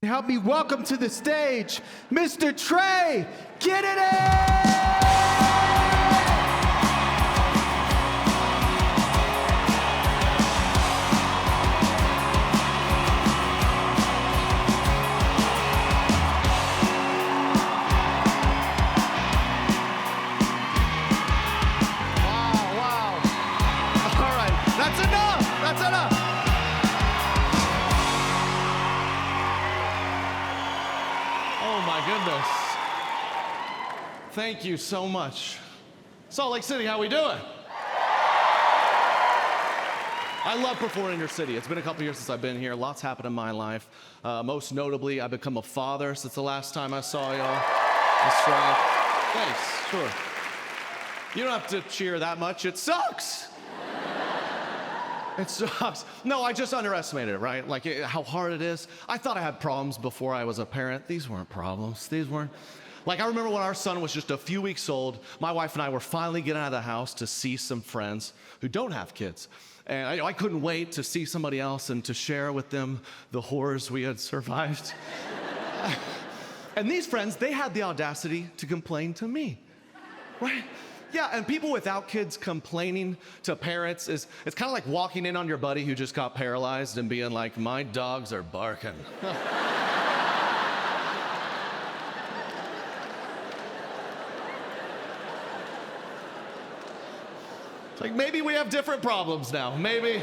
Help me welcome to the stage, Mr. Trey Kennedy! Goodness. Thank you so much. Salt Lake City, how we doing? I love performing in your city. It's been a couple years since I've been here. Lots happened in my life. Most notably, I've become a father since the last time I saw y'all. That's right. Thanks, sure. You don't have to cheer that much. It sucks. It sucks. No, I just underestimated it, right? Like how hard it is. I thought I had problems before I was a parent. These weren't problems. These weren't. Like I remember when our son was just a few weeks old, my wife and I were finally getting out of the house to see some friends who don't have kids. And I couldn't wait to see somebody else and to share with them the horrors we had survived. And these friends, they had the audacity to complain to me, right? Yeah, and people without kids complaining to parents it's kind of like walking in on your buddy who just got paralyzed and being like, my dogs are barking. It's like, maybe we have different problems now, maybe.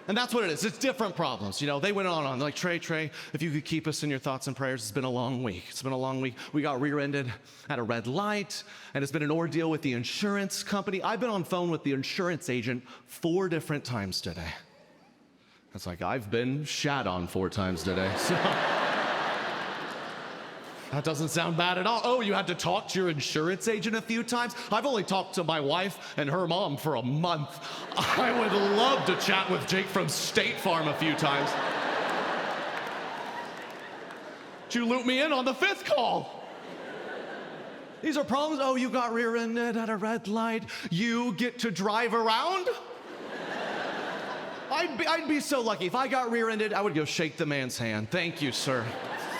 And that's what it is. It's different problems. You know, they went on. Like, Trey, if you could keep us in your thoughts and prayers, it's been a long week. It's been a long week. We got rear-ended at a red light, and it's been an ordeal with the insurance company. I've been on phone with the insurance agent 4 different times today. It's like, I've been shat on 4 times today. So. That doesn't sound bad at all. Oh, you had to talk to your insurance agent a few times? I've only talked to my wife and her mom for a month. I would love to chat with Jake from State Farm a few times. Did you loop me in on the 5th call? These are problems. Oh, you got rear-ended at a red light. You get to drive around? I'd be so lucky. If I got rear-ended, I would go shake the man's hand. Thank you, sir.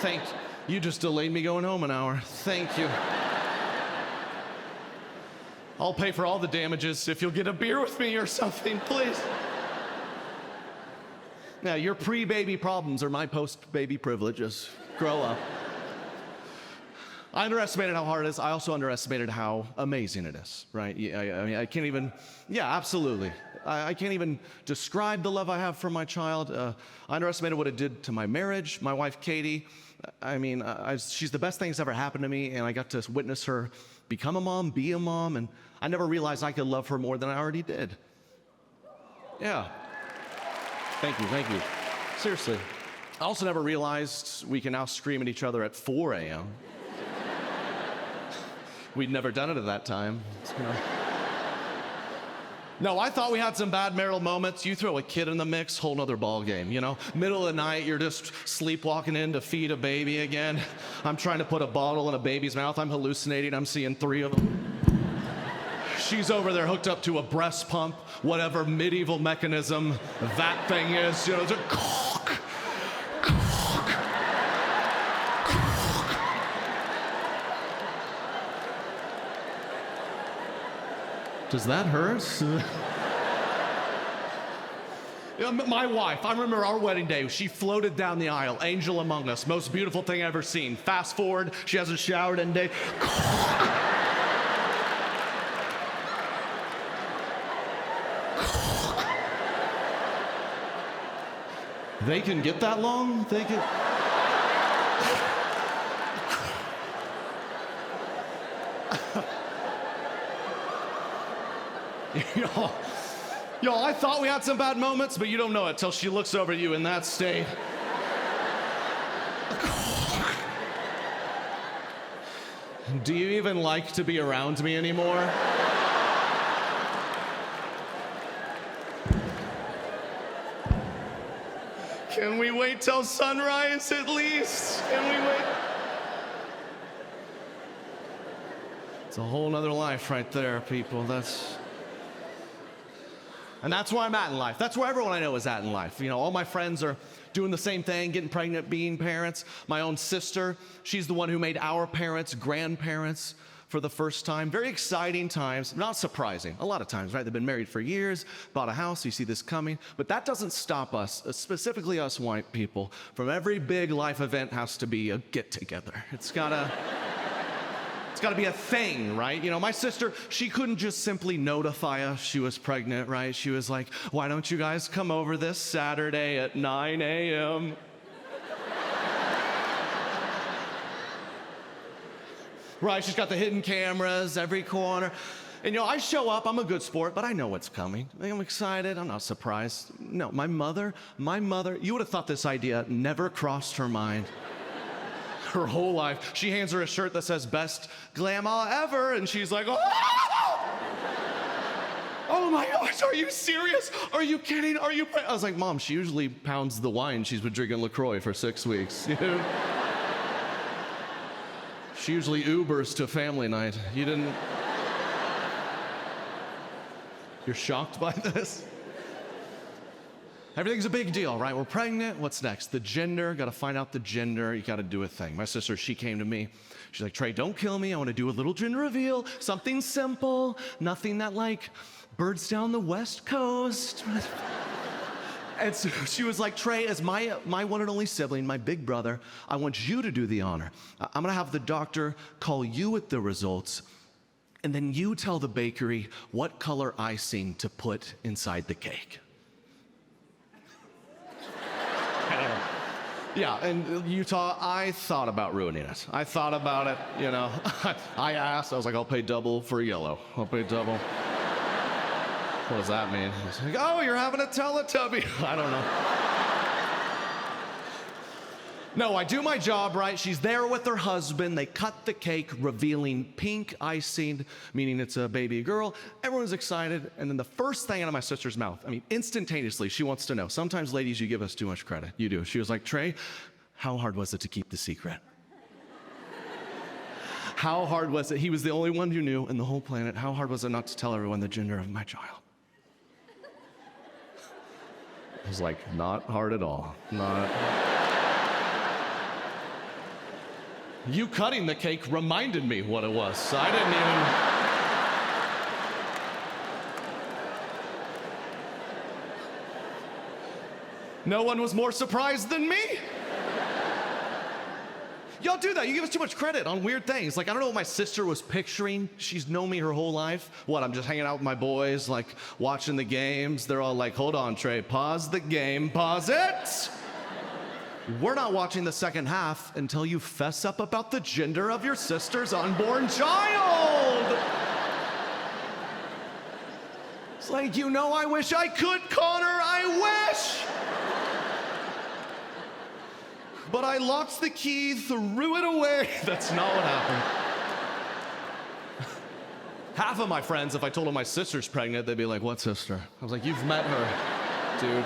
Thank you. You just delayed me going home an hour. Thank you. I'll pay for all the damages if you'll get a beer with me or something, please. Now, your pre-baby problems are my post-baby privileges. Grow up. I underestimated how hard it is. I also underestimated how amazing it is, right? I mean, I can't even, yeah, absolutely. I can't even describe the love I have for my child. I underestimated what it did to my marriage. My wife, Katie, I mean, she's the best thing that's ever happened to me, and I got to witness her become a mom, be a mom, and I never realized I could love her more than I already did. Yeah. Thank you. Seriously. I also never realized we can now scream at each other at 4 a.m. We'd never done it at that time. You know. No, I thought we had some bad marital moments. You throw a kid in the mix, whole nother ball game, you know? Middle of the night, you're just sleepwalking in to feed a baby again. I'm trying to put a bottle in a baby's mouth. I'm hallucinating. I'm seeing 3 of them. She's over there hooked up to a breast pump, whatever medieval mechanism that thing is. You know, it's a cock. Does that hurt? My wife, I remember our wedding day, she floated down the aisle, angel among us, most beautiful thing I've ever seen. Fast forward, she hasn't showered in a day. They can get that long? They can... Y'all, I thought we had some bad moments, but you don't know it till she looks over you in that state. Do you even like to be around me anymore? Can we wait till sunrise at least? Can we wait? It's a whole nother life right there, people. And that's where I'm at in life. That's where everyone I know is at in life. You know, all my friends are doing the same thing, getting pregnant, being parents. My own sister, she's the one who made our parents grandparents for the first time. Very exciting times, not surprising. A lot of times, right? They've been married for years, bought a house, you see this coming. But that doesn't stop us, specifically us white people, from every big life event has to be a get-together. It's gotta be a thing, right? You know, my sister, she couldn't just simply notify us she was pregnant, right? She was like, why don't you guys come over this Saturday at 9 a.m.? Right, she's got the hidden cameras every corner. And you know, I show up, I'm a good sport, but I know what's coming. I'm excited, I'm not surprised. No, my mother, you would have thought this idea never crossed her mind. Her whole life. She hands her a shirt that says best grandma ever, and she's like, oh! Oh my gosh, are you serious? Are you kidding? Are you I was like, Mom, she usually pounds the wine she's been drinking LaCroix for 6 weeks. You know? She usually Ubers to family night. You didn't... You're shocked by this? Everything's a big deal, right? We're pregnant, what's next? The gender, gotta find out the gender, you gotta do a thing. My sister, she came to me, she's like, Trey, don't kill me, I wanna do a little gender reveal, something simple, nothing that like birds down the West Coast. And so she was like, Trey, as my one and only sibling, my big brother, I want you to do the honor. I'm gonna have the doctor call you with the results, and then you tell the bakery what color icing to put inside the cake. Yeah, and Utah, I thought about ruining it. I thought about it, you know. I asked, I was like, I'll pay double for yellow. I'll pay double. What does that mean? He's like, oh, you're having a Teletubby. I don't know. No, I do my job right. She's there with her husband. They cut the cake, revealing pink icing, meaning it's a baby girl. Everyone's excited. And then the first thing out of my sister's mouth, I mean, instantaneously, she wants to know. Sometimes, ladies, you give us too much credit. You do. She was like, Trey, how hard was it to keep the secret? How hard was it? He was the only one who knew in the whole planet. How hard was it not to tell everyone the gender of my child? I was like, not hard at all. Not... You cutting the cake reminded me what it was. I didn't even... No one was more surprised than me. Y'all do that. You give us too much credit on weird things. Like, I don't know what my sister was picturing. She's known me her whole life. What, I'm just hanging out with my boys, like, watching the games. They're all like, hold on, Trey, pause the game, pause it. We're not watching the second half until you fess up about the gender of your sister's unborn child. It's like, you know, I wish I could, Connor, I wish. But I lost the key, threw it away. That's not what happened. Half of my friends, if I told them my sister's pregnant, they'd be like, what sister? I was like, you've met her, dude,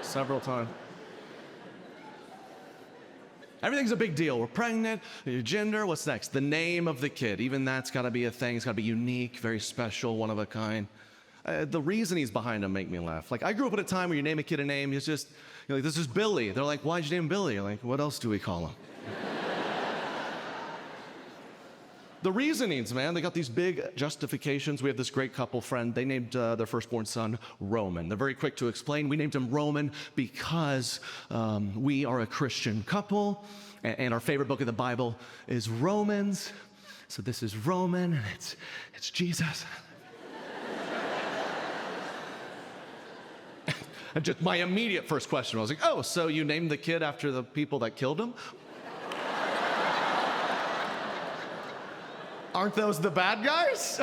several times. Everything's a big deal. We're pregnant, your gender, what's next? The name of the kid. Even that's gotta be a thing. It's gotta be unique, very special, one of a kind. The reasonings behind them make me laugh. Like, I grew up at a time where you name a kid a name, it's just, you're like, this is Billy. They're like, why'd you name him Billy? You're like, what else do we call him? The reasonings, man, they got these big justifications. We have this great couple friend. They named their firstborn son Roman. They're very quick to explain. We named him Roman because we are a Christian couple, and our favorite book of the Bible is Romans. So this is Roman, and it's Jesus. And just my immediate first question was like, oh, so you named the kid after the people that killed him? Aren't those the bad guys?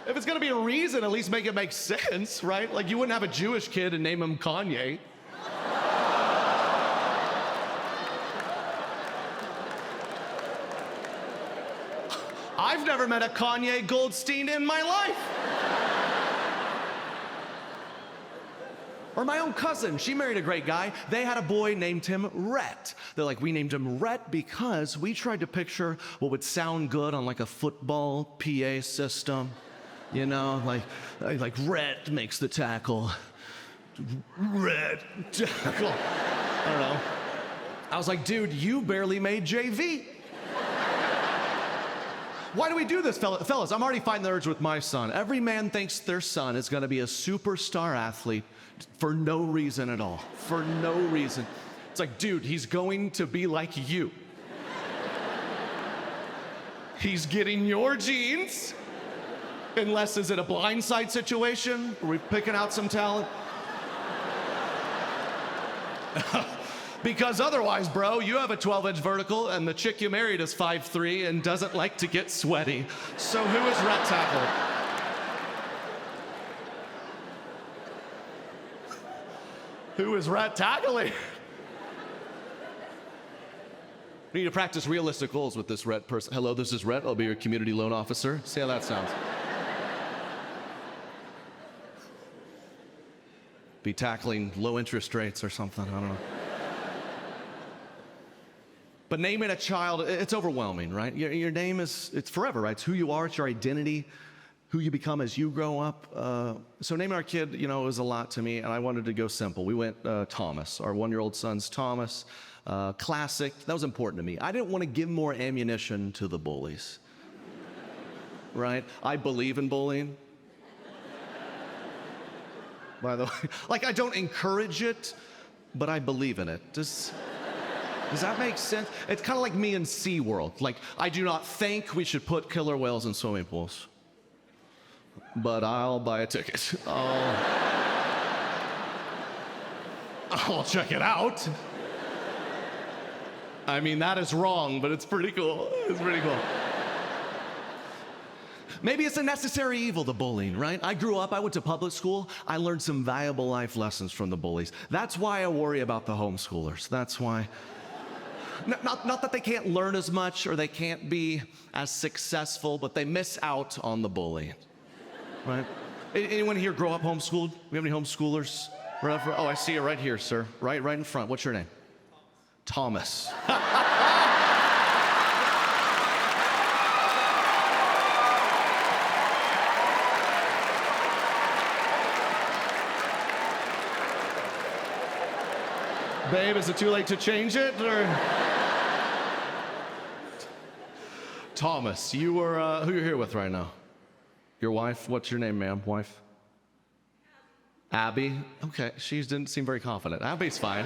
If it's gonna be a reason, at least make it make sense, right? Like, you wouldn't have a Jewish kid and name him Kanye. I've never met a Kanye Goldstein in my life. Or my own cousin, she married a great guy. They had a boy named him Rhett. They're like, we named him Rhett because we tried to picture what would sound good on like a football PA system. You know, like red makes the tackle. Red tackle. I don't know. I was like, dude, you barely made JV. Why do we do this, fellas? I'm already fighting the urge with my son. Every man thinks their son is gonna be a superstar athlete for no reason at all. For no reason. It's like, dude, he's going to be like you. He's getting your genes. Unless, is it a blindside situation? Are we picking out some talent? Because otherwise, bro, you have a 12-inch vertical and the chick you married is 5'3" and doesn't like to get sweaty. So who is ret tackling? Who is ret tackling? We need to practice realistic goals with this ret person. Hello, this is Rhett. I'll be your community loan officer. See how that sounds. Be tackling low interest rates or something, I don't know. But naming a child, it's overwhelming, right? Your name it's forever, right? It's who you are, it's your identity, who you become as you grow up. So naming our kid, you know, was a lot to me, and I wanted to go simple. We went Thomas. Our 1-year-old son's Thomas. Classic. That was important to me. I didn't want to give more ammunition to the bullies, right? I believe in bullying. By the way, like, I don't encourage it, but I believe in it. Does that make sense? It's kind of like me in SeaWorld. Like, I do not think we should put killer whales in swimming pools, but I'll buy a ticket. I'll check it out. I mean, that is wrong, but it's pretty cool. It's pretty cool. Maybe it's a necessary evil, the bullying, right? I grew up, I went to public school. I learned some valuable life lessons from the bullies. That's why I worry about the homeschoolers. That's why. Not that they can't learn as much or they can't be as successful, but they miss out on the bullying, right? Anyone here grow up homeschooled? We have any homeschoolers? Oh, I see you right here, sir. Right in front. What's your name? Thomas. Babe, is it too late to change it, or? Thomas, you were, who you're here with right now? Your wife? What's your name, ma'am? Wife? Abby? Okay, she didn't seem very confident. Abby's fine.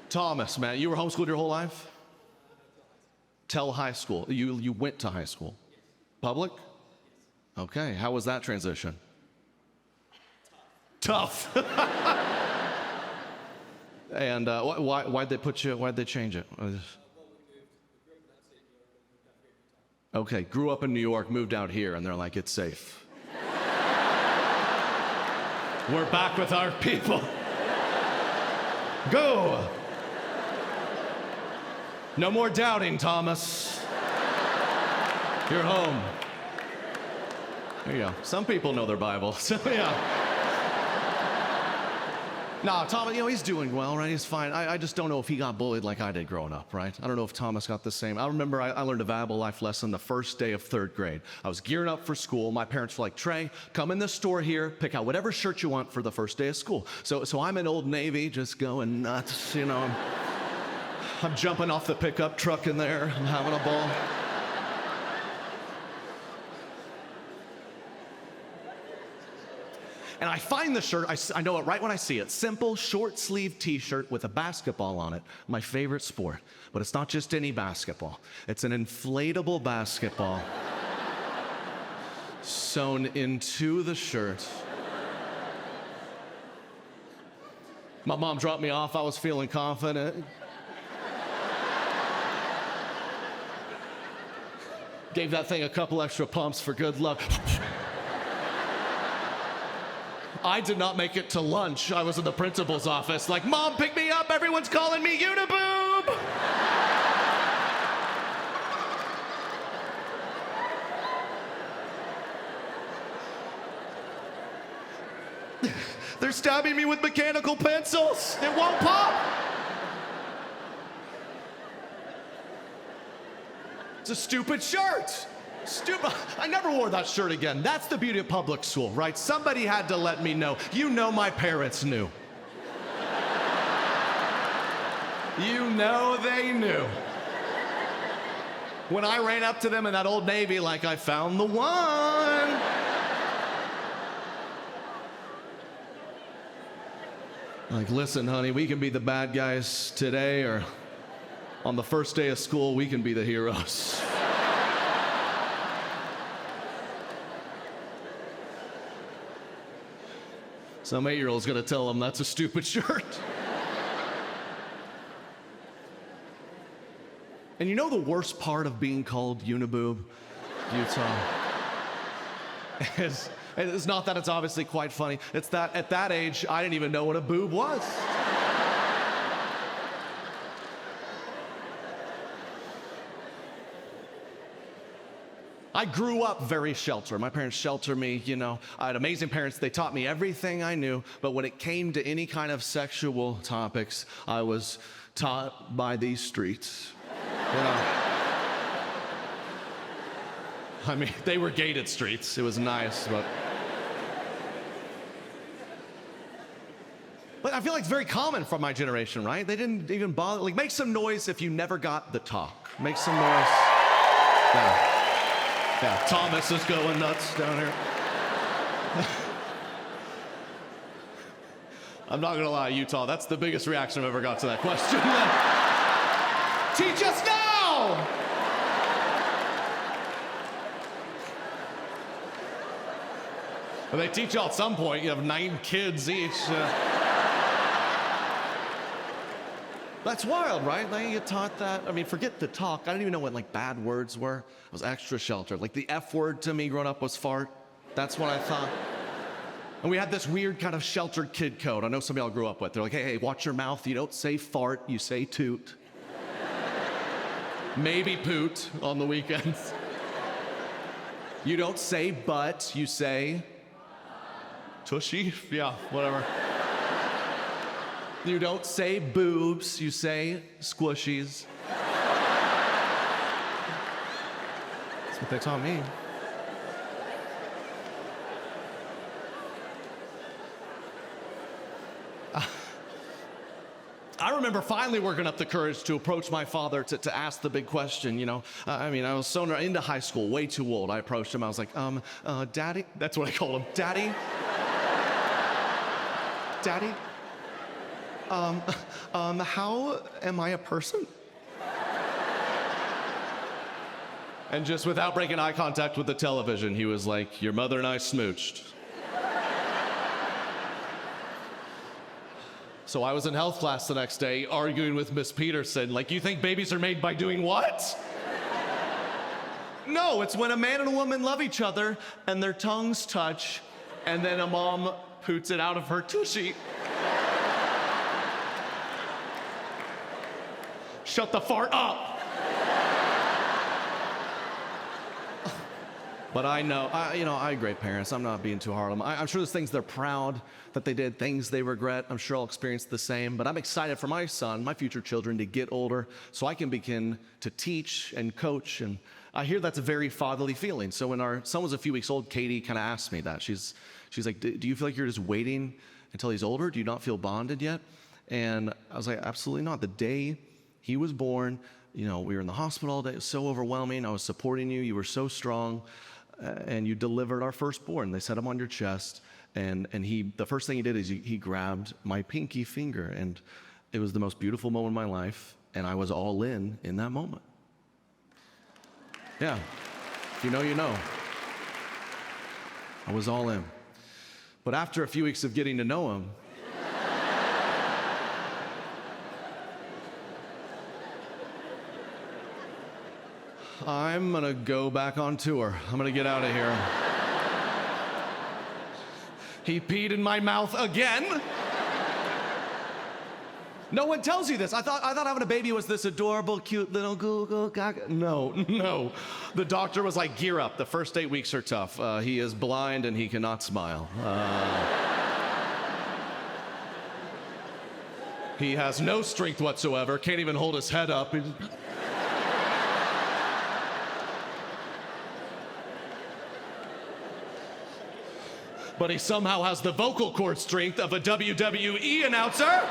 Thomas, man, you were homeschooled your whole life? Till high school. You went to high school? Public? Okay, how was that transition? Tough. And why'd they change it? Okay, grew up in New York, moved out here, and they're like, it's safe. We're back with our people. Go! No more doubting, Thomas. You're home. There you go. Some people know their Bible, so yeah. No, Thomas, you know, he's doing well, right? He's fine. I just don't know if he got bullied like I did growing up, right? I don't know if Thomas got the same. I remember I learned a valuable life lesson the first day of 3rd grade. I was gearing up for school. My parents were like, Trey, come in the store here, pick out whatever shirt you want for the first day of school. So I'm in Old Navy, just going nuts, you know. I'm jumping off the pickup truck in there. I'm having a ball. And I find the shirt, I know it right when I see it. Simple, short sleeve t-shirt with a basketball on it. My favorite sport. But it's not just any basketball. It's an inflatable basketball sewn into the shirt. My mom dropped me off. I was feeling confident. Gave that thing a couple extra pumps for good luck. I did not make it to lunch. I was in the principal's office like, Mom, pick me up. Everyone's calling me Uniboob. They're stabbing me with mechanical pencils. It won't pop. It's a stupid shirt. Stupid. I never wore that shirt again. That's the beauty of public school, right? Somebody had to let me know. You know my parents knew. You know they knew. When I ran up to them in that Old Navy like I found the one. Like, listen, honey, we can be the bad guys today, or on the first day of school, we can be the heroes. Some 8-year-old's gonna tell them that's a stupid shirt. And you know the worst part of being called Uniboob, Utah? It's not that it's obviously quite funny. It's that at that age, I didn't even know what a boob was. I grew up very sheltered. My parents sheltered me, you know. I had amazing parents. They taught me everything I knew, but when it came to any kind of sexual topics, I was taught by these streets. You know. I mean, they were gated streets. It was nice, but I feel like it's very common from my generation, right? They didn't even bother. Like, make some noise if you never got the talk. Make some noise. Yeah, Thomas is going nuts down here. I'm not gonna lie, Utah, that's the biggest reaction I've ever got to that question. Teach us now! Well, they teach y'all at some point. You have 9 kids each. That's wild, right? Like, you get taught that. I mean, forget the talk. I didn't even know what, like, bad words were. I was extra sheltered. Like, the F word to me growing up was fart. That's what I thought. And we had this weird kind of sheltered kid code. I know some of y'all grew up with. They're like, hey, watch your mouth. You don't say fart, you say toot. Maybe poot on the weekends. You don't say butt, you say tushy. Yeah, whatever. You don't say boobs, you say squishies. That's what they taught me. I remember finally working up the courage to approach my father to ask the big question, you know. I mean, I was so into high school, way too old. I approached him, I was like, Daddy? That's what I called him. Daddy? Daddy? How am I a person? And just without breaking eye contact with the television, he was like, your mother and I smooched. So I was in health class the next day arguing with Miss Peterson, like, you think babies are made by doing what? No, it's when a man and a woman love each other and their tongues touch and then a mom poots it out of her tushy. Shut the fart up. But I know, I had great parents. I'm not being too hard on them. I'm sure there's things they're proud that they did, things they regret. I'm sure I'll experience the same. But I'm excited for my son, my future children, to get older so I can begin to teach and coach. And I hear that's a very fatherly feeling. So when our son was a few weeks old, Katie kind of asked me that. She's like, do you feel like you're just waiting until he's older? Do you not feel bonded yet? And I was like, absolutely not. The day he was born, we were in the hospital all day. It was so overwhelming. I was supporting you. You were so strong. And you delivered our firstborn. They set him on your chest. And the first thing he did is he grabbed my pinky finger. And it was the most beautiful moment of my life. And I was all in that moment. Yeah. If you know, you know. I was all in. But after a few weeks of getting to know him, I'm gonna go back on tour. I'm gonna get out of here. He peed in my mouth again. No one tells you this. I thought having a baby was this adorable, cute little Google gaga. No. The doctor was like, gear up. The first 8 weeks are tough. He is blind and he cannot smile. He has no strength whatsoever. Can't even hold his head up. but he somehow has the vocal cord strength of a WWE announcer.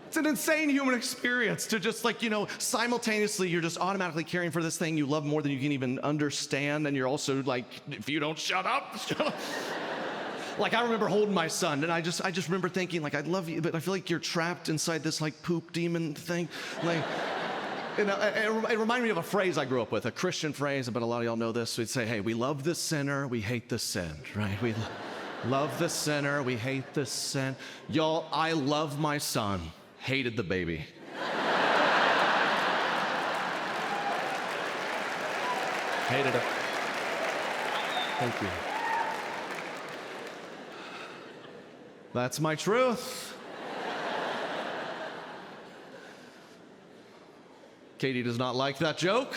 It's an insane human experience to just like, simultaneously you're just automatically caring for this thing you love more than you can even understand, and you're also like, if you don't shut up, shut up. Like, I remember holding my son, and I just remember thinking, like, I love you, but I feel like you're trapped inside this, like, poop demon thing. Like, it reminded me of a phrase I grew up with, a Christian phrase, but a lot of y'all know this. We'd say, hey, we love the sinner, we hate the sin, right? We love the sinner, we hate the sin. Y'all, I love my son, hated the baby. Hated it. Thank you. That's my truth. Katie does not like that joke.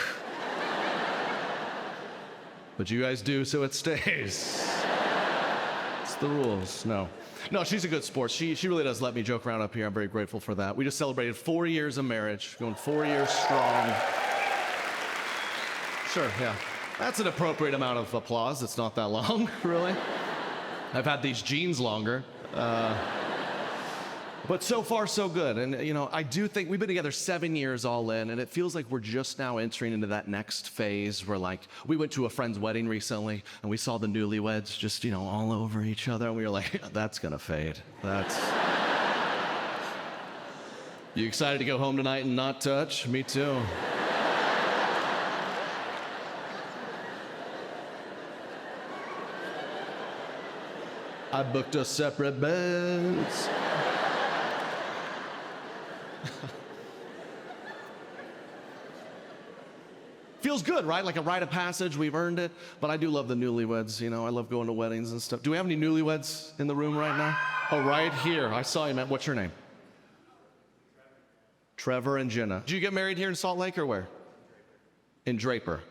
But you guys do, so it stays. It's the rules. No, she's a good sport. She really does let me joke around up here. I'm very grateful for that. We just celebrated 4 years of marriage, going 4 years strong. Sure, yeah. That's an appropriate amount of applause. It's not that long, really. I've had these jeans longer. But so far, so good. And, I do think we've been together 7 years all in, and it feels like we're just now entering into that next phase where, like, we went to a friend's wedding recently, and we saw the newlyweds just, all over each other, and we were like, that's gonna fade. You excited to go home tonight and not touch? Me too. I booked us separate beds. Feels good, right? Like a rite of passage, we've earned it. But I do love the newlyweds, I love going to weddings and stuff. Do we have any newlyweds in the room right now? Oh, right here. I saw you, man. What's your name? Trevor and Jenna. Did you get married here in Salt Lake or where? In Draper.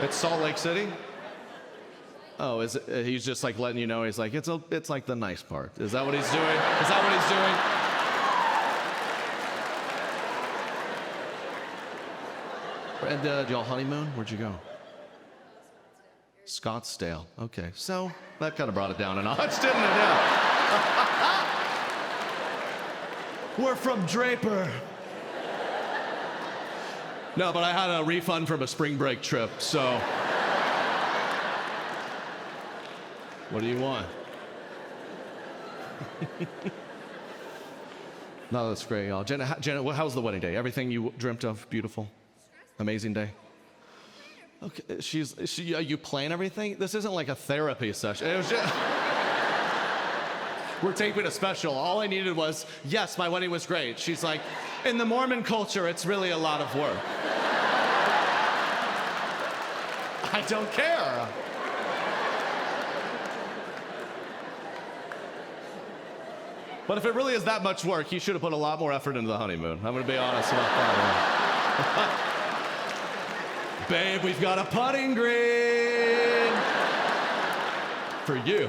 It's Salt Lake City? Oh, he's just like letting you know, he's like, it's like the nice part. Is that what he's doing? Is that what he's doing? And did y'all honeymoon? Where'd you go? Scottsdale. Okay, so that kind of brought it down a notch, didn't it? Yeah. We're from Draper. No, but I had a refund from a spring break trip, so. What do you want? No, that's great, y'all. Jenna, how was the wedding day? Everything you dreamt of? Beautiful? Amazing day? Okay, you plan everything? This isn't like a therapy session. It was just... We're taping a special. All I needed was, yes, my wedding was great. She's like, in the Mormon culture, it's really a lot of work. I don't care. But if it really is that much work, you should have put a lot more effort into the honeymoon. I'm gonna be honest about that one. Babe, we've got a putting green for you.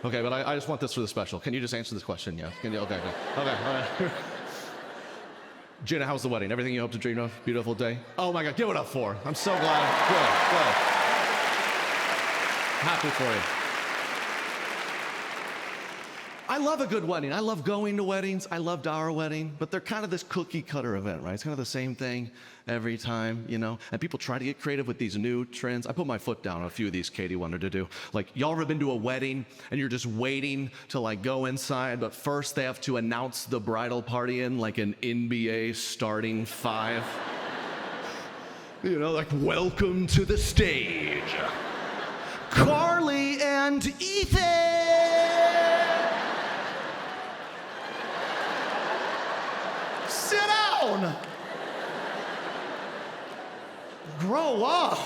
Okay, but I just want this for the special. Can you just answer this question? Yeah. Can you? Okay. All right. Jenna, how's the wedding? Everything you hoped to dream of? Beautiful day? Oh my God, give it up for her. I'm so glad. Good. Happy for you. I love a good wedding. I love going to weddings. I loved our wedding, but they're kind of this cookie cutter event, right? It's kind of the same thing every time, And people try to get creative with these new trends. I put my foot down on a few of these Katie wanted to do. Like, y'all ever been to a wedding and you're just waiting to like go inside, but first they have to announce the bridal party in like an NBA starting five? Like, welcome to the stage, Carly and Ethan. Sit down. Grow up.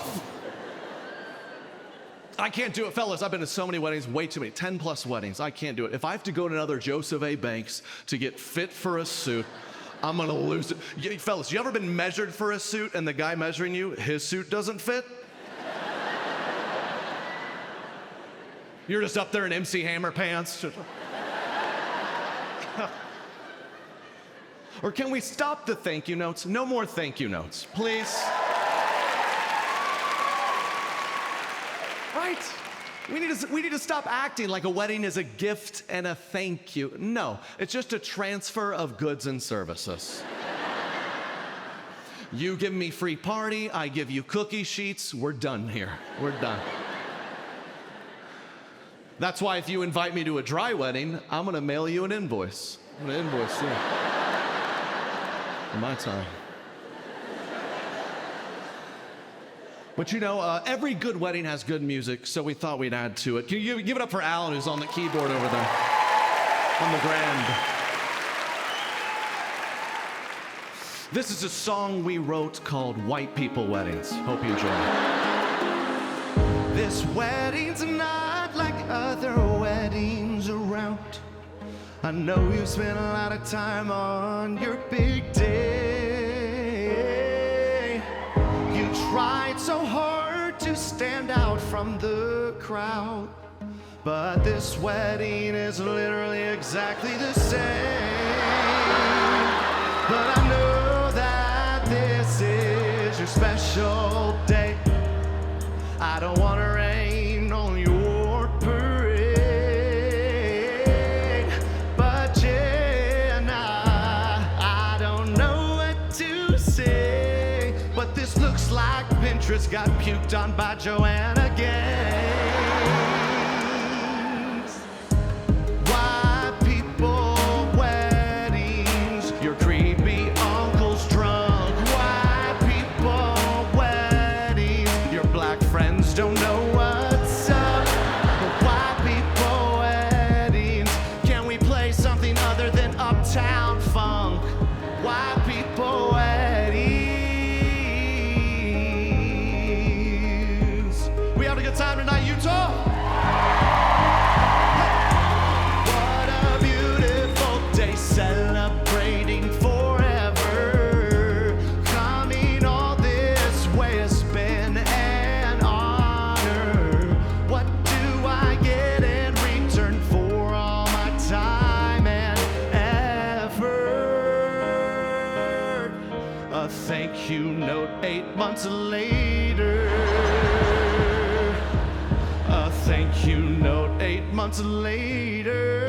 I can't do it, fellas. I've been to so many weddings, way too many, 10 plus weddings. I can't do it. If I have to go to another Joseph A. Banks to get fit for a suit, I'm gonna lose it. Fellas, you ever been measured for a suit and the guy measuring you, his suit doesn't fit? You're just up there in MC Hammer pants. Or can we stop the thank you notes? No more thank you notes, please. Right? We need to stop acting like a wedding is a gift and a thank you. No, it's just a transfer of goods and services. You give me free party, I give you cookie sheets, we're done here. We're done. That's why if you invite me to a dry wedding, I'm gonna mail you an invoice. I'm gonna invoice you. For my time. But you know, every good wedding has good music, so we thought we'd add to it. Can you give it up for Alan, who's on the keyboard over there, on the grand. This is a song we wrote called White People Weddings. Hope you enjoy it. This wedding's not like other weddings around. I know you spent a lot of time on your big day. You tried so hard to stand out from the crowd, but this wedding is literally exactly the same. But I know that this is your special day. I don't want to rain on your parade, but Jenna, I don't know what to say. But this looks like Pinterest got puked on by Joanna Gaines. White people weddings, your creepy uncle's drunk. White people weddings, your black friends don't know what's up. White people weddings, can we play something other than Uptown Funk? White people weddings. We having a good time tonight, Utah? What a beautiful day, celebrating forever. Coming all this way has been an honor. What do I get in return for all my time and effort? A thank you note 8 months later. A thank you note 8 months later.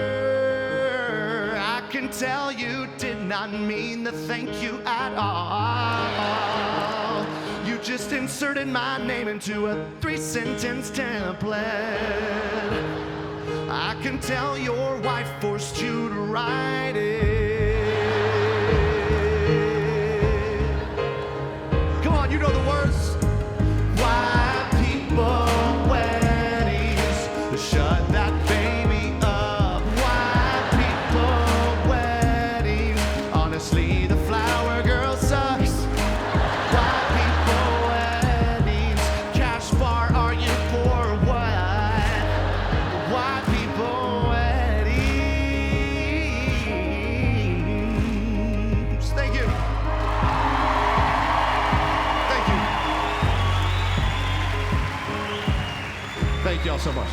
I can tell you did not mean the thank you at all. You just inserted my name into a 3-sentence template. I can tell your wife forced you to write it. Come on, you know the words. White people weddings, shut that baby up. White people weddings, honestly the flower girl sucks. White people weddings, cash bar, are you poor or what? White people weddings. Thank you. Thank you. Thank y'all so much.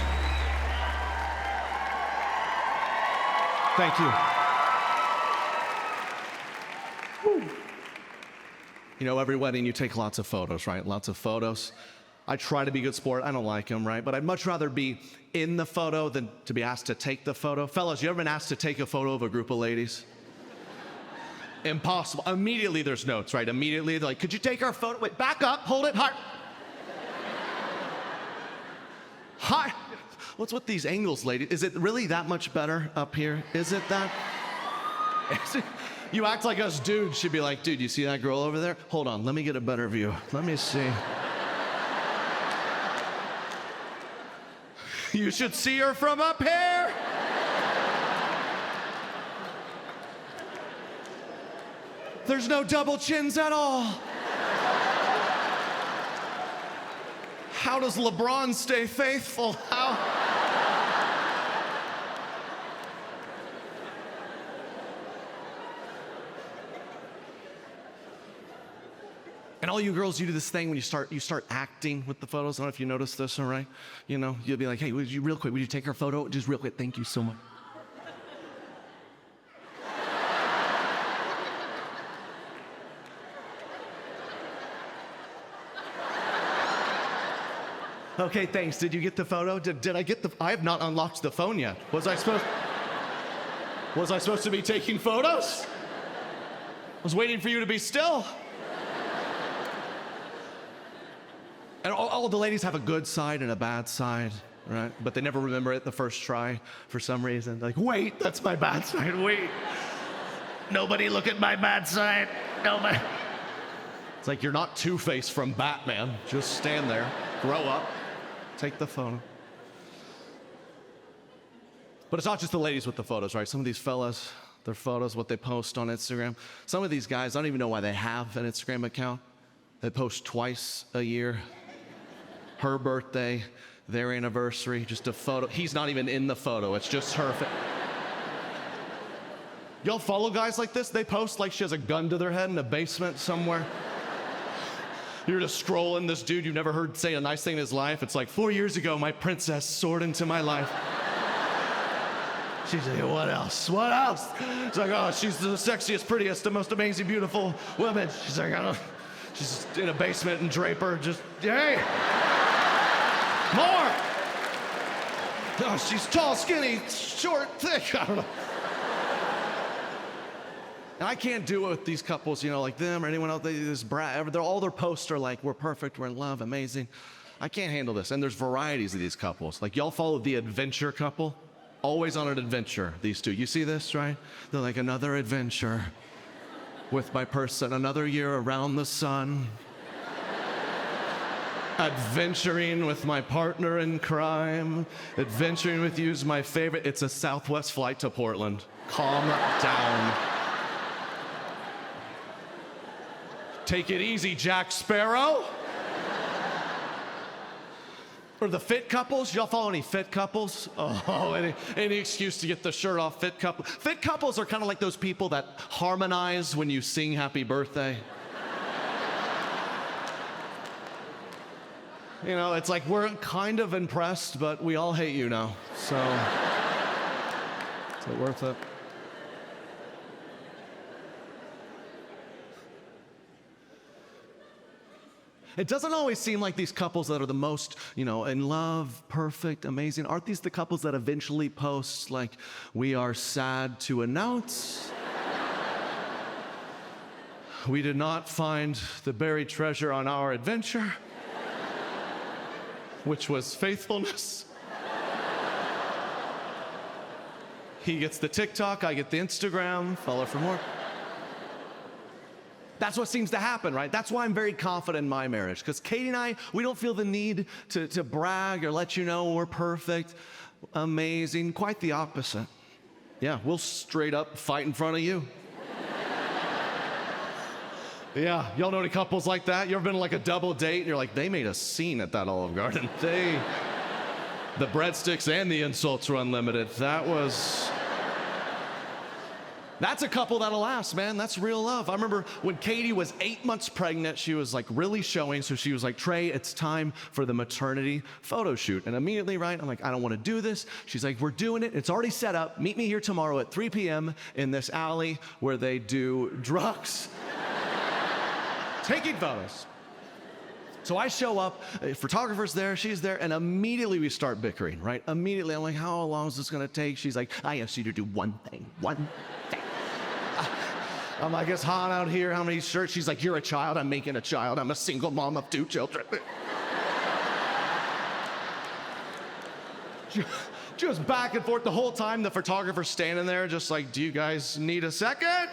Thank you. Woo. You know, every wedding you take lots of photos, right? Lots of photos. I try to be a good sport. I don't like them, right? But I'd much rather be in the photo than to be asked to take the photo. Fellas, you ever been asked to take a photo of a group of ladies? Impossible. Immediately there's notes, right? Immediately they're like, could you take our photo? Wait, back up, hold it, heart. Heart. What's with these angles, lady? Is it really that much better up here? Is it that? You act like us dudes should be like, dude, you see that girl over there? Hold on, let me get a better view. Let me see. You should see her from up here. There's no double chins at all. How does LeBron stay faithful? How? And all you girls, you do this thing when you start acting with the photos. I don't know if you noticed this, all right? You know, you'll be like, hey, would you take our photo? Just real quick, thank you so much. Okay, thanks. Did you get the photo? Did I get the? I have not unlocked the phone yet. Was I supposed to be taking photos? I was waiting for you to be still. And all the ladies have a good side and a bad side, right? But they never remember it the first try for some reason. They're like, wait, that's my bad side. Wait. Nobody look at my bad side. Nobody. It's like you're not Two-Face from Batman. Just stand there, grow up, take the photo. But it's not just the ladies with the photos, right? Some of these fellas, their photos, what they post on Instagram. Some of these guys, I don't even know why they have an Instagram account. They post twice a year. Her birthday, their anniversary, just a photo. He's not even in the photo, it's just her. Y'all follow guys like this? They post like she has a gun to their head in a basement somewhere. You're just scrolling this dude you've never heard say a nice thing in his life. It's like, 4 years ago, my princess soared into my life. She's like, what else? What else? It's like, oh, she's the sexiest, prettiest, the most amazing, beautiful woman. She's like, I don't know. She's in a basement in Draper, just, hey! More! Oh, she's tall, skinny, short, thick, I don't know. And I can't do it with these couples, you know, like them or anyone else. All their posts are like, we're perfect, we're in love, amazing. I can't handle this. And there's varieties of these couples. Like, y'all follow the adventure couple? Always on an adventure, these two. You see this, right? They're like, another adventure with my person, another year around the sun. Adventuring with my partner in crime. Adventuring with you's my favorite. It's a Southwest flight to Portland. Calm down. Take it easy, Jack Sparrow. Or the fit couples. Y'all follow any fit couples? Oh, any excuse to get the shirt off. Fit couple. Fit couples are kind of like those people that harmonize when you sing happy birthday. You know, it's like we're kind of impressed, but we all hate you now. So, is it worth it? It doesn't always seem like these couples that are the most, you know, in love, perfect, amazing. Aren't these the couples that eventually post, like, we are sad to announce? We did not find the buried treasure on our adventure, which was faithfulness. He gets the TikTok, I get the Instagram, follow for more. That's what seems to happen, right? That's why I'm very confident in my marriage, because Katie and I, we don't feel the need to brag or let you know we're perfect, amazing. Quite the opposite. Yeah, we'll straight up fight in front of you. Yeah, y'all know any couples like that? You ever been on like a double date and you're like, they made a scene at that Olive Garden. The breadsticks and the insults were unlimited. That's a couple that'll last, man. That's real love. I remember when Katie was 8 months pregnant, she was like really showing. So she was like, Trey, it's time for the maternity photo shoot. And immediately, right, I'm like, I don't want to do this. She's like, we're doing it. It's already set up. Meet me here tomorrow at 3 p.m. in this alley where they do drugs. Taking photos. So I show up, photographer's there, she's there, and immediately we start bickering, right? Immediately, I'm like, how long is this gonna take? She's like, I asked you to do one thing. I'm like, it's hot out here, how many shirts? She's like, you're a child, I'm making a child. I'm a single mom of 2 children. Just back and forth the whole time. The photographer's standing there just like, do you guys need a second?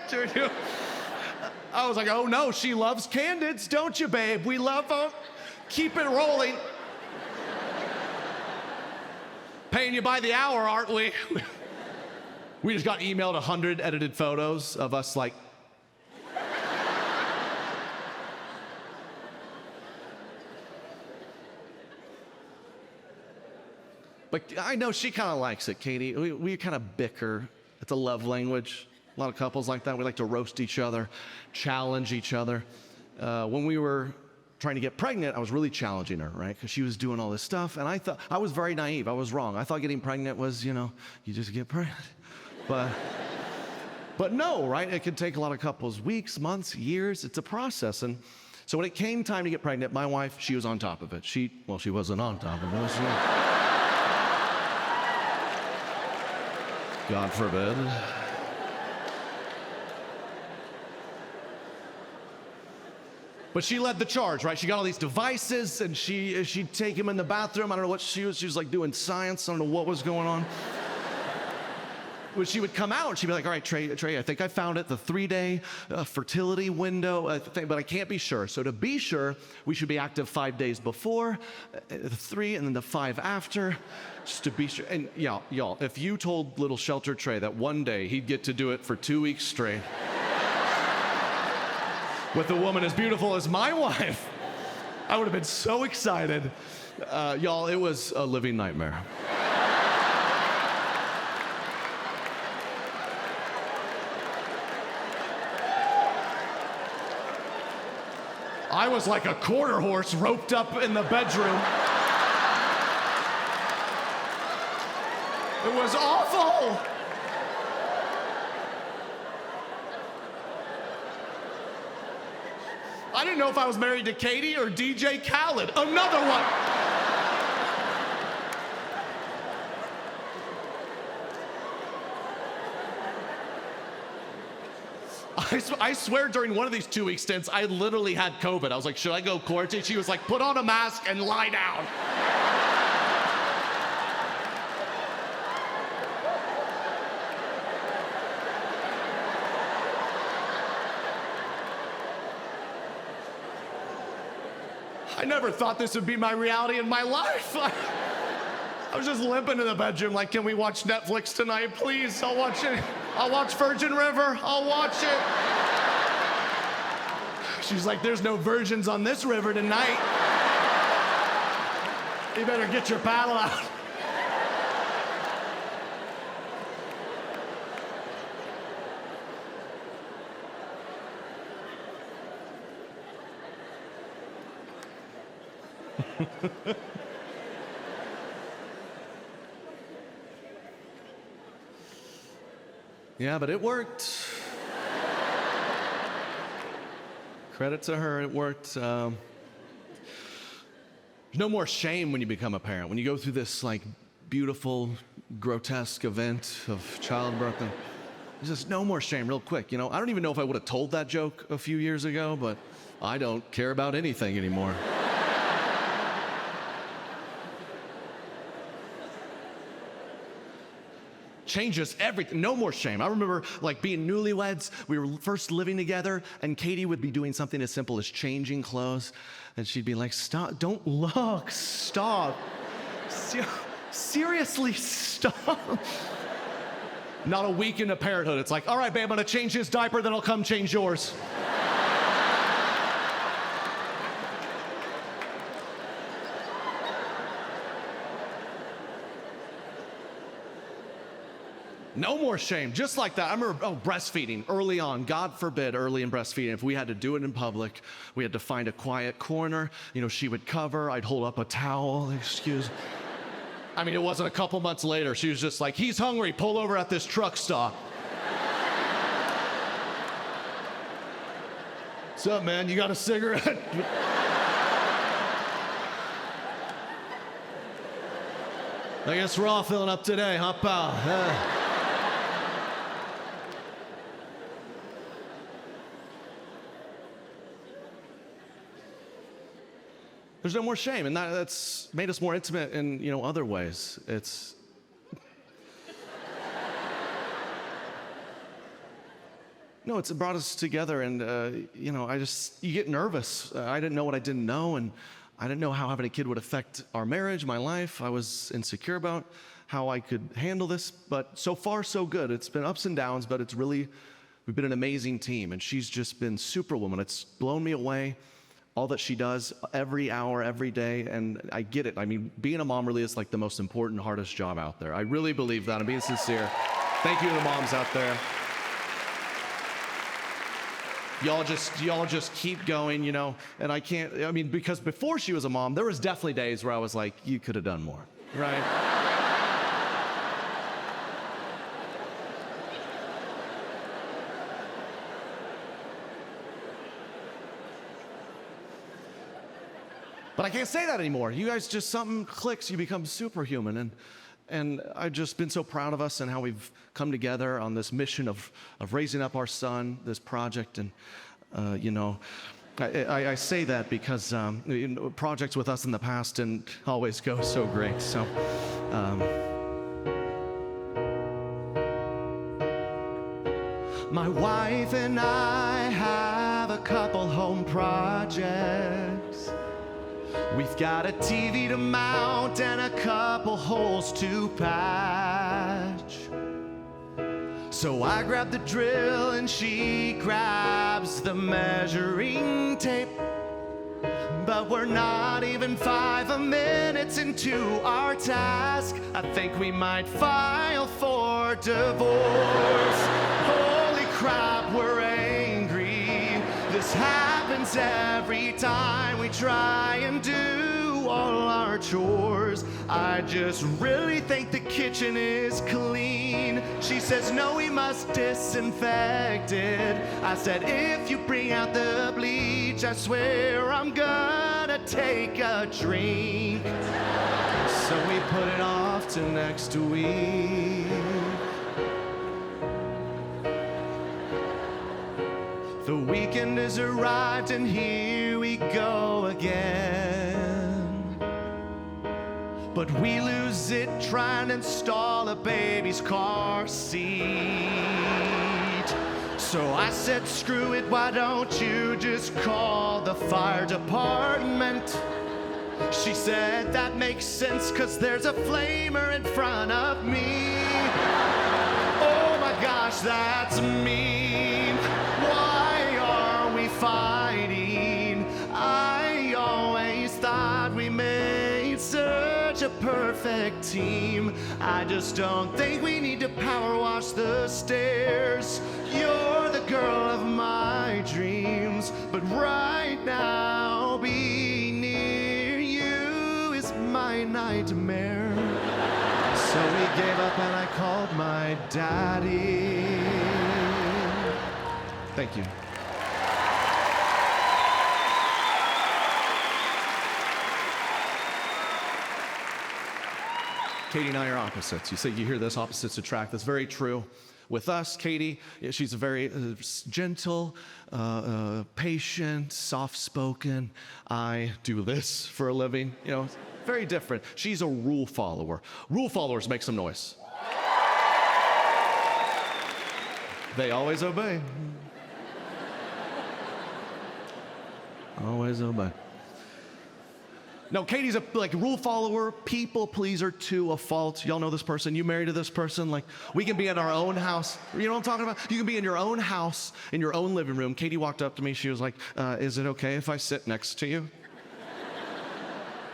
I was like, oh no, she loves candids, don't you, babe? We love them. Keep it rolling. Paying you by the hour, aren't we? We just got emailed 100 edited photos of us like, but I know she kind of likes it, Katie. We kind of bicker. It's a love language. A lot of couples like that. We like to roast each other, challenge each other. When we were trying to get pregnant, I was really challenging her, right? Because she was doing all this stuff. And I was very naive. I was wrong. I thought getting pregnant was, you know, you just get pregnant. But no, right? It could take a lot of couples weeks, months, years. It's a process. And So when it came time to get pregnant, my wife, she was on top of it. She wasn't on top of it. God forbid. But she led the charge, right? She got all these devices, and she'd take him in the bathroom. I don't know what she was like doing science. I don't know what was going on. When she would come out, and she'd be like, all right, Trey, I think I found it, the 3-day fertility window, but I can't be sure. So to be sure, we should be active 5 days before, the 3, and then the 5 after, just to be sure. And y'all, if you told little shelter Trey that one day he'd get to do it for 2 weeks straight with a woman as beautiful as my wife, I would have been so excited. Y'all, it was a living nightmare. I was like a quarter horse roped up in the bedroom. It was awful. I didn't know if I was married to Katie or DJ Khaled. Another one. I swear during one of these 2-week stints, I literally had COVID. I was like, should I go quarantine? She was like, put on a mask and lie down. I never thought this would be my reality in my life. I was just limping in the bedroom like, can we watch Netflix tonight, please? I'll watch it. I'll watch Virgin River. I'll watch it. She's like, there's no virgins on this river tonight. You better get your paddle out. Yeah, but it worked. Credit to her, it worked. There's no more shame when you become a parent. When you go through this like beautiful, grotesque event of childbirth, and there's just no more shame. Real quick, I don't even know if I would have told that joke a few years ago, but I don't care about anything anymore. Changes everything. No more shame. I remember like being newlyweds. We were first living together, and Katie would be doing something as simple as changing clothes, and she'd be like, "Stop! Don't look! Stop! Seriously, stop!" Not a week into parenthood, it's like, "All right, babe, I'm gonna change his diaper, then I'll come change yours." No more shame, just like that. I remember, breastfeeding early on. God forbid, early in breastfeeding, if we had to do it in public, we had to find a quiet corner. She would cover, I'd hold up a towel, excuse. I mean, it wasn't a couple months later. She was just like, he's hungry, pull over at this truck stop. What's up, man? You got a cigarette? I guess we're all filling up today, huh, pal? There's no more shame, and that's made us more intimate in other ways. It's brought us together, and you get nervous. I didn't know what I didn't know, and I didn't know how having a kid would affect our marriage, my life. I was insecure about how I could handle this, but so far so good. It's been ups and downs, but we've been an amazing team, and she's just been superwoman. It's blown me away. All that she does every hour, every day, and I get it. I mean, being a mom really is like the most important, hardest job out there. I really believe that. I'm being sincere. Thank you to the moms out there. Y'all just keep going, and because before she was a mom, there was definitely days where I was like, you could have done more, right? But I can't say that anymore. You guys just, something clicks, you become superhuman. And I've just been so proud of us and how we've come together on this mission of raising up our son, this project. And, you know, I say that because you know, projects with us in the past didn't always go so great. So, my wife and I have a couple home projects. We've got a TV to mount and a couple holes to patch. So I grab the drill and she grabs the measuring tape. But we're not even 5 minutes into our task. I think we might file for divorce. Holy crap, we're angry. This happens every time we try and do all our chores. I just really think the kitchen is clean. She says, no, we must disinfect it. I said, if you bring out the bleach, I swear I'm gonna take a drink. So we put it off to next week. The weekend has arrived and here we go again. But we lose it trying to install a baby's car seat. So I said, screw it, why don't you just call the fire department? She said, that makes sense, 'cause there's a flamer in front of me. Oh my gosh, that's mean. Why are we fighting? I always thought we made such a perfect team. I just don't think we need to power wash the stairs. You're the girl of my dreams, but right now being near you is my nightmare. So we gave up and I called my daddy. Thank you. Katie and I are opposites. You say you hear this, opposites attract. That's very true. With us, Katie, she's a very gentle, patient, soft-spoken. I do this for a living. You know, very different. She's a rule follower. Rule followers make some noise. They always obey. Always obey. No, Katie's a rule follower, people pleaser to a fault. Y'all know this person. You married to this person. Like, we can be in our own house. You know what I'm talking about? You can be in your own house, in your own living room. Katie walked up to me. She was like, is it okay if I sit next to you?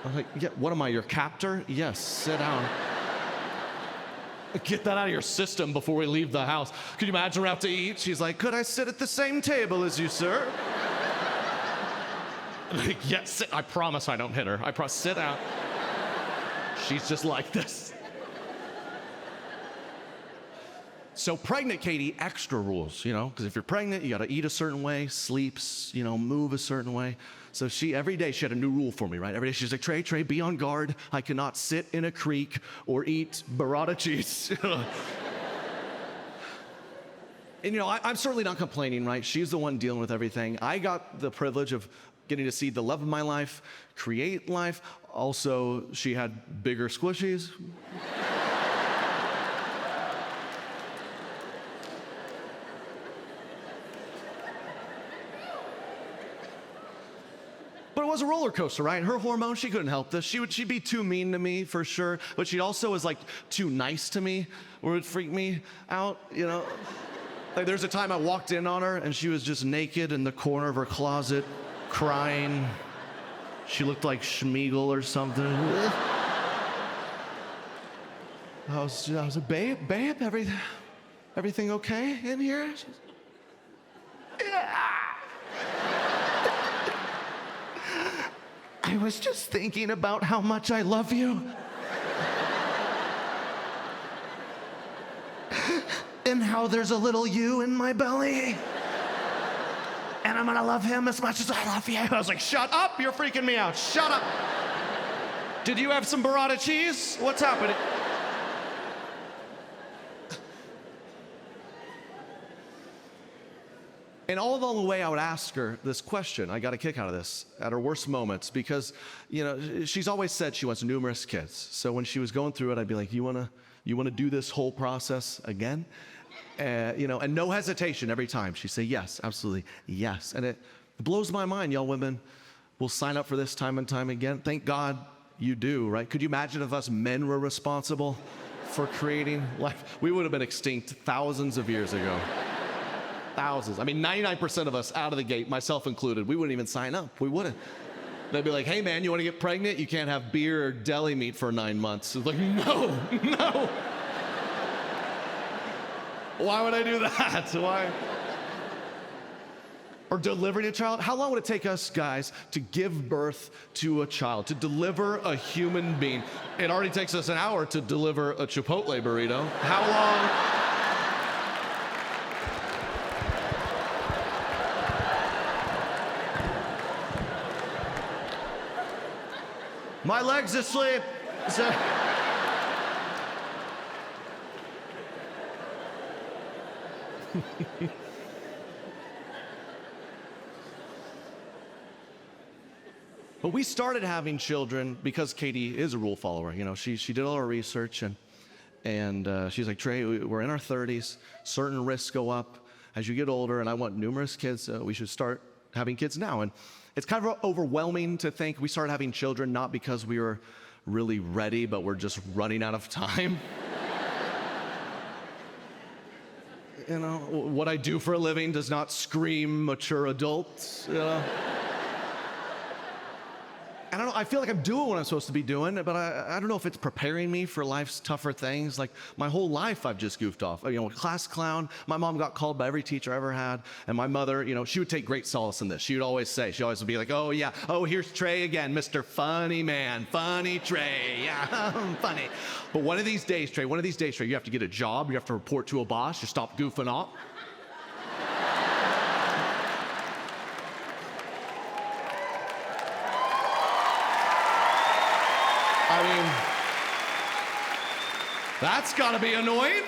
I was like, yeah, what am I, your captor? Yes, sit down. Get that out of your system before we leave the house. Could you imagine we're out to eat? She's like, could I sit at the same table as you, sir? Like, yes, I promise I don't hit her. I promise, sit down. She's just like this. So pregnant Katie, extra rules, you know, because if you're pregnant, you gotta eat a certain way, sleeps, you know, move a certain way. So every day she had a new rule for me, right? Every day she's like, Trey, be on guard. I cannot sit in a creek or eat burrata cheese. And you know, I'm certainly not complaining, right? She's the one dealing with everything. I got the privilege of getting to see the love of my life, create life. Also, she had bigger squishies. But it was a roller coaster, right? Her hormones, she couldn't help this. She'd be too mean to me for sure, but she also was like too nice to me, or it would freak me out, you know? Like there's a time I walked in on her and she was just naked in the corner of her closet, crying. She looked like Schmeagol or something. I was like, babe, everything okay in here? Yeah. I was just thinking about how much I love you. And how there's a little you in my belly. and I'm gonna love him as much as I love you. I was like, shut up, you're freaking me out, shut up. Did you have some burrata cheese? What's happening? And all along the way, I would ask her this question. I got a kick out of this at her worst moments because, she's always said she wants numerous kids. So when she was going through it, I'd be like, you wanna do this whole process again? And no hesitation every time. She'd say, yes, absolutely, yes. And it blows my mind, y'all women will sign up for this time and time again. Thank God you do, right? Could you imagine if us men were responsible for creating life? We would have been extinct thousands of years ago. Thousands. I mean, 99% of us out of the gate, myself included, we wouldn't even sign up. We wouldn't. They'd be like, hey man, you want to get pregnant? You can't have beer or deli meat for 9 months. It's like, no. Why would I do that? Why? Or delivering a child? How long would it take us guys to give birth to a child, to deliver a human being? It already takes us an hour to deliver a Chipotle burrito. How long? My leg's asleep. So... But we started having children because Katie is a rule follower. She did all her research and she's like, Trey, we're in our 30s. Certain risks go up as you get older, and I want numerous kids. We should start having kids now. And it's kind of overwhelming to think we started having children not because we were really ready, but we're just running out of time. What I do for a living does not scream mature adult. I don't know, I feel like I'm doing what I'm supposed to be doing, but I don't know if it's preparing me for life's tougher things. Like my whole life I've just goofed off. Class clown, my mom got called by every teacher I ever had, and my mother, she would take great solace in this. She would always would be like, oh yeah, oh here's Trey again, Mr. Funny Man, funny Trey, yeah, funny. But one of these days, Trey, you have to get a job, you have to report to a boss, you stop goofing off. I mean, that's gotta be annoying.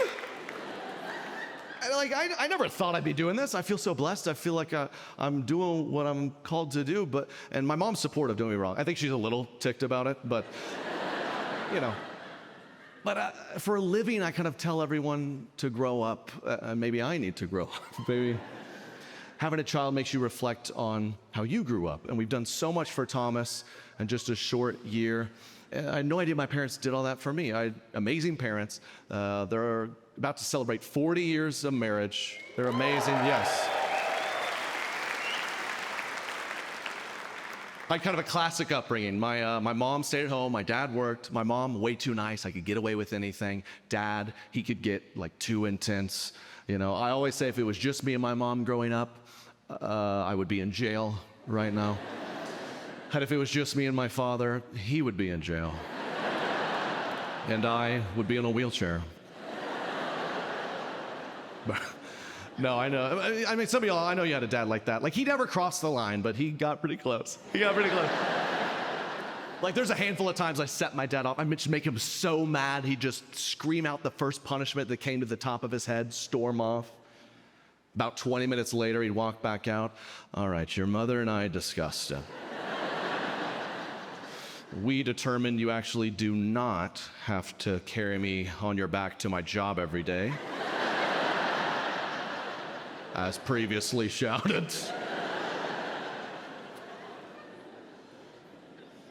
I never thought I'd be doing this. I feel so blessed. I feel like I'm doing what I'm called to do, and my mom's supportive, don't get me wrong. I think she's a little ticked about it, but, But for a living, I kind of tell everyone to grow up, and maybe I need to grow up. Maybe having a child makes you reflect on how you grew up, and we've done so much for Thomas in just a short year. I had no idea my parents did all that for me. I had amazing parents. They're about to celebrate 40 years of marriage. They're amazing, yes. I had kind of a classic upbringing. My mom stayed at home, my dad worked. My mom, way too nice, I could get away with anything. Dad, he could get like too intense. I always say if it was just me and my mom growing up, I would be in jail right now. And if it was just me and my father, he would be in jail. And I would be in a wheelchair. No, I know. I mean, some of y'all, I know you had a dad like that. Like, he never crossed the line, but he got pretty close. Like, there's a handful of times I set my dad off. I just make him so mad, he'd just scream out the first punishment that came to the top of his head, storm off. About 20 minutes later, he'd walk back out. All right, your mother and I discussed it. We determined you actually do not have to carry me on your back to my job every day, as previously shouted.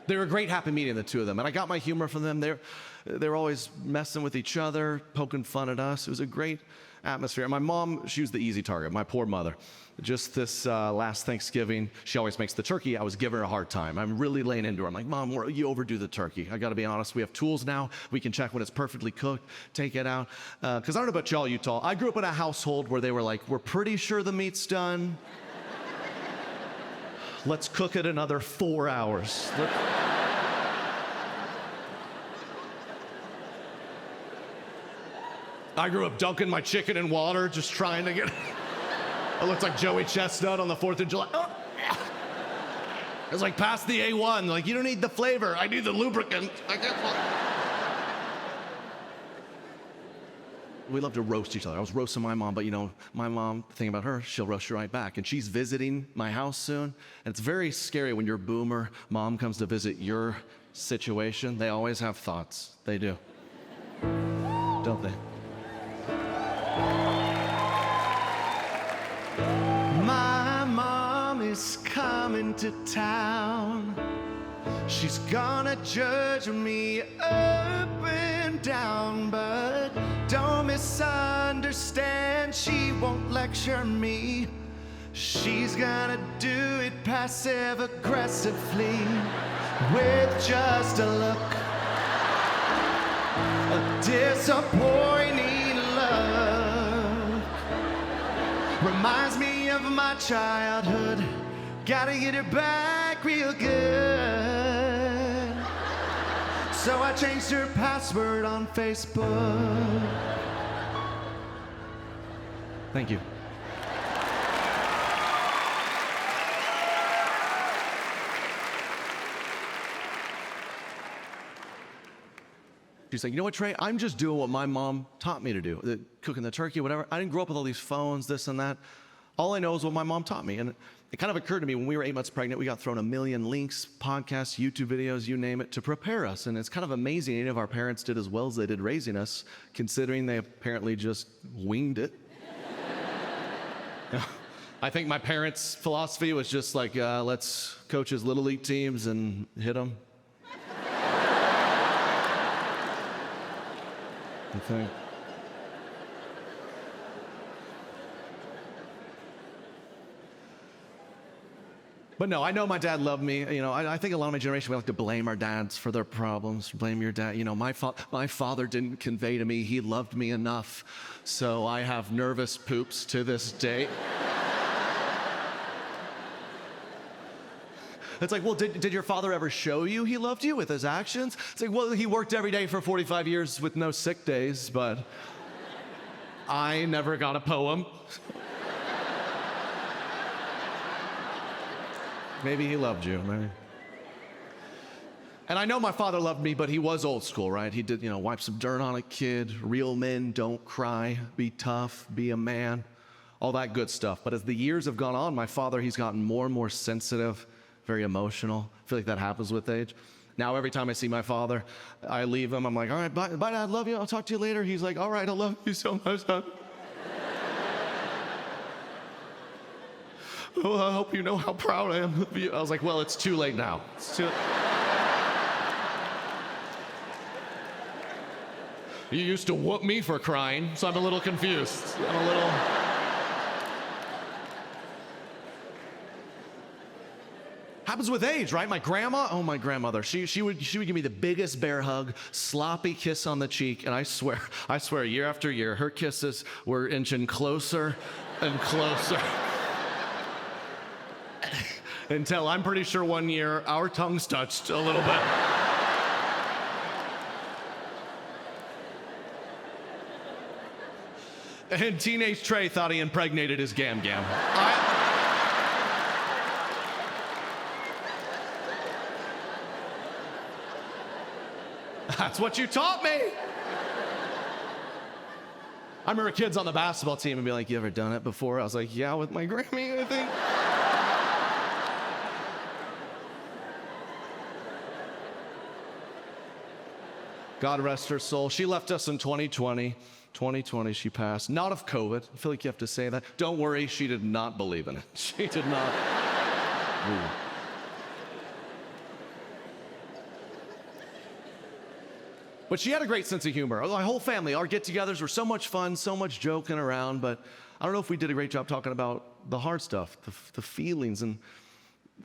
They were a great happy medium, the two of them, and I got my humor from them. They were always messing with each other, poking fun at us. It was a great atmosphere. And my mom, she was the easy target, my poor mother. Just this last Thanksgiving, she always makes the turkey. I was giving her a hard time. I'm really laying into her. I'm like, Mom, you overdo the turkey. I gotta be honest, we have tools now. We can check when it's perfectly cooked, take it out. Because I don't know about y'all, Utah. I grew up in a household where they were like, we're pretty sure the meat's done. Let's cook it another 4 hours. I grew up dunking my chicken in water, just trying to get... I looked like Joey Chestnut on the 4th of July. Oh. It was like, pass the A1. Like, you don't need the flavor. I need the lubricant. We love to roast each other. I was roasting my mom, but you know, my mom, the thing about her, she'll roast you right back. And she's visiting my house soon. And it's very scary when your boomer mom comes to visit your situation. They always have thoughts. They do. Don't they? My mom is coming to town. She's gonna judge me up and down, but don't misunderstand, she won't lecture me. She's gonna do it passive aggressively with just a look, a disappointing look. Reminds me of my childhood, gotta get her back real good. So I changed her password on Facebook. Thank you. She's like, you know what, Trey? I'm just doing what my mom taught me to do. Cooking the turkey, whatever. I didn't grow up with all these phones, this and that. All I know is what my mom taught me. And it kind of occurred to me when we were 8 months pregnant, we got thrown a million links, podcasts, YouTube videos, you name it, to prepare us. And it's kind of amazing any of our parents did as well as they did raising us, considering they apparently just winged it. I think my parents' philosophy was just like, let's coach his little league teams and hit them. I think. But no, I know my dad loved me. You know, I think a lot of my generation, we like to blame our dads for their problems. Blame your dad. You know, my father didn't convey to me he loved me enough. So I have nervous poops to this day. It's like, well, did your father ever show you he loved you with his actions? It's like, well, he worked every day for 45 years with no sick days, but I never got a poem. Maybe he loved you, maybe. And I know my father loved me, but he was old school, right? He did, you know, wipe some dirt on a kid, real men don't cry, be tough, be a man, all that good stuff. But as the years have gone on, my father, he's gotten more and more sensitive, very emotional. I feel like that happens with age. Now, every time I see my father, I leave him. I'm like, all right, bye, Dad, love you. I'll talk to you later. He's like, all right, I love you so much, son. Well, I hope you know how proud I am of you. I was like, well, it's too late now. It's too... You used to whoop me for crying, so I'm a little confused. Happens with age, right? My grandma, oh, my grandmother, she would give me the biggest bear hug, sloppy kiss on the cheek, and I swear, year after year, her kisses were inching closer and closer. Until I'm pretty sure one year our tongues touched a little bit. And teenage Trey thought he impregnated his gam-gam. That's what you taught me. I remember kids on the basketball team would be like, you ever done it before? I was like, yeah, with my Grammy, I think. God rest her soul. She left us in 2020. 2020, she passed. Not of COVID. I feel like you have to say that. Don't worry, she did not believe in it. She did not. But she had a great sense of humor. My whole family, our get-togethers were so much fun, so much joking around, but I don't know if we did a great job talking about the hard stuff, the feelings. And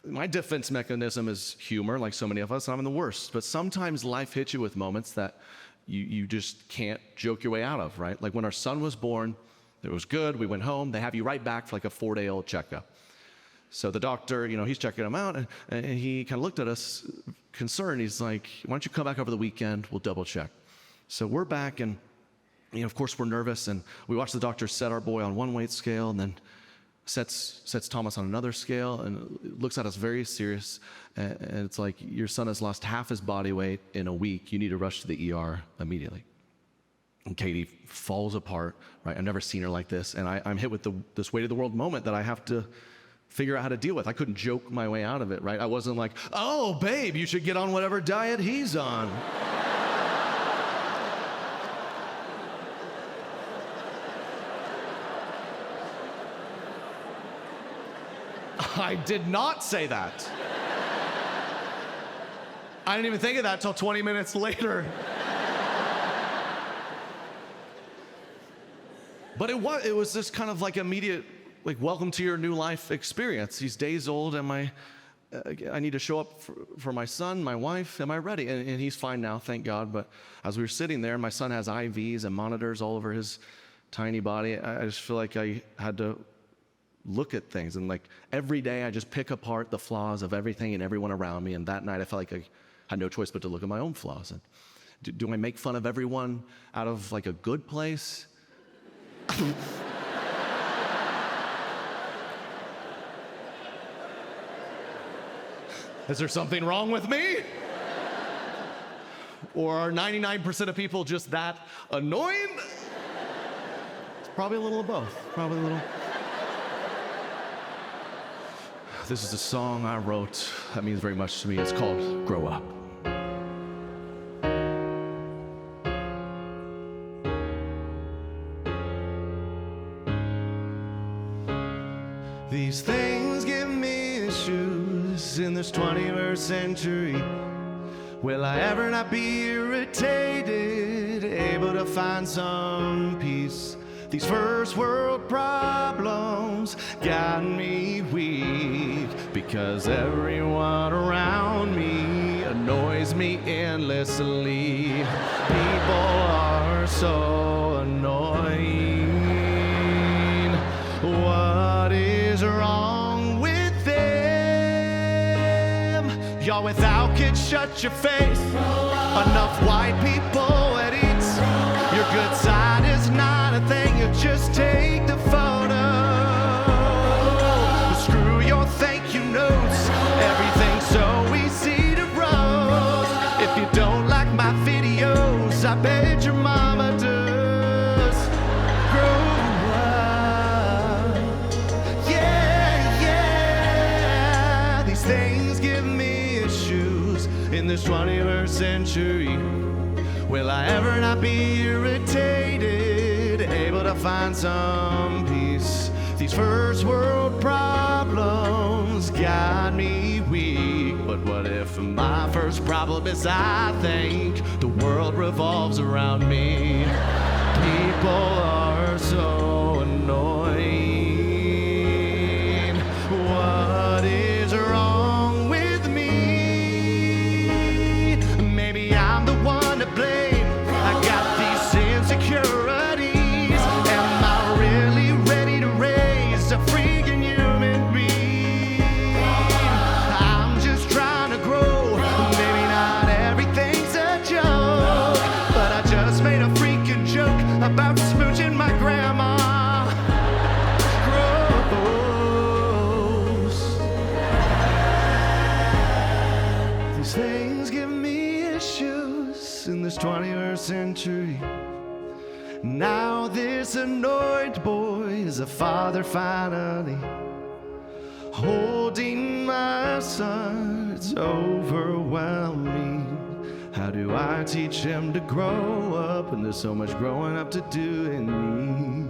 my defense mechanism is humor, like so many of us. I'm the worst. But sometimes life hits you with moments that you just can't joke your way out of, right? Like when our son was born, it was good. We went home. They have you right back for like a 4-day-old checkup. So the doctor, you know, he's checking him out, and he kind of looked at us concerned. He's like, why don't you come back over the weekend? We'll double check. So we're back, and, you know, of course, we're nervous, and we watch the doctor set our boy on one weight scale, and then sets Thomas on another scale and looks at us very serious. And it's like, your son has lost half his body weight in a week. You need to rush to the ER immediately. And Katie falls apart, right? I've never seen her like this. And I'm hit with this weight of the world moment that I have to figure out how to deal with. I couldn't joke my way out of it, right? I wasn't like, oh, babe, you should get on whatever diet he's on. I did not say that. I didn't even think of that till 20 minutes later. But it was this kind of like immediate, like, welcome to your new life experience. He's days old, I need to show up for my son, my wife, am I ready? And he's fine now, thank God. But as we were sitting there, my son has IVs and monitors all over his tiny body. I just feel like I had to look at things, and like every day I just pick apart the flaws of everything and everyone around me. And that night I felt like I had no choice but to look at my own flaws. And do I make fun of everyone out of like a good place? Is there something wrong with me? Or are 99% of people just that annoying? It's probably a little of both. Probably a little. This is a song I wrote that means very much to me. It's called Grow Up. These things give me issues in this 21st century. Will I ever not be irritated, able to find some peace? These first world problems got me weak, because everyone around me annoys me endlessly. People are so annoying. What is wrong with them? Y'all without kids, shut your face. Enough white people at eats. Your good side is not a thing, you just take the photo. Screw your thank you notes, everything's so easy to roast. If you don't like my videos, I bet your mama does. Grow up, yeah. These things give me issues in this 21st century. Will I ever not be irritated, able to find some peace? These first world problems got me weak. But what if my first problem is I think the world revolves around me? People are so annoying. What is wrong with me? Maybe I'm the one to blame. I got these insecurities. Am I really ready to raise a freaking human being? I'm just trying to grow. Maybe not everything's a joke, but I just made a freaking joke about smooching my grandma. Gross. These things give me issues in this 21st century. Now this annoyed boy is a father finally, holding my son. It's overwhelming. How do I teach him to grow up when there's so much growing up to do in me?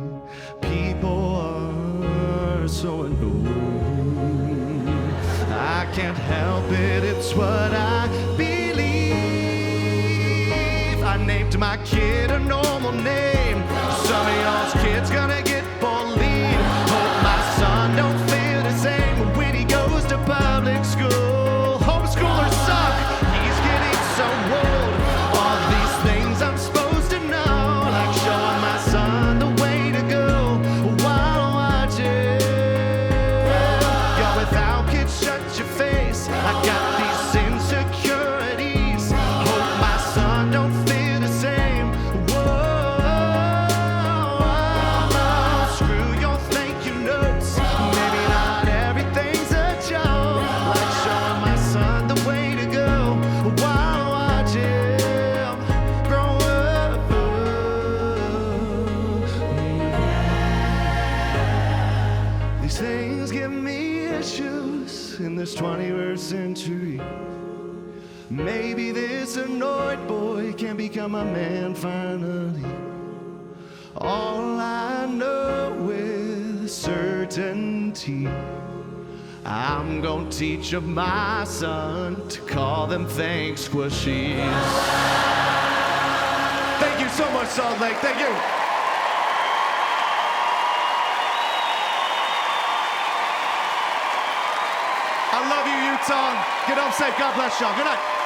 People are so annoying. I can't help it, it's what I believe. I named my kid a normal name. Some of y'all's kids gonna get bullied. Hope my son don't feel the same when he goes to public school. Homeschoolers suck, he's getting so old. All these things I'm supposed to know, like showing my son the way to go while watching. Y'all without kids, shut your face. I got these insecurities. Hope my son don't feel the same. Whoa, while watching him grow up. These things give me issues in this 21st century. Maybe this annoyed boy can become a man finally. All I know with certainty, I'm gonna teach my son to call them thanks squishies. Thank you so much, Salt Lake. Thank you. I love you, Utah. Get home safe. God bless y'all. Good night.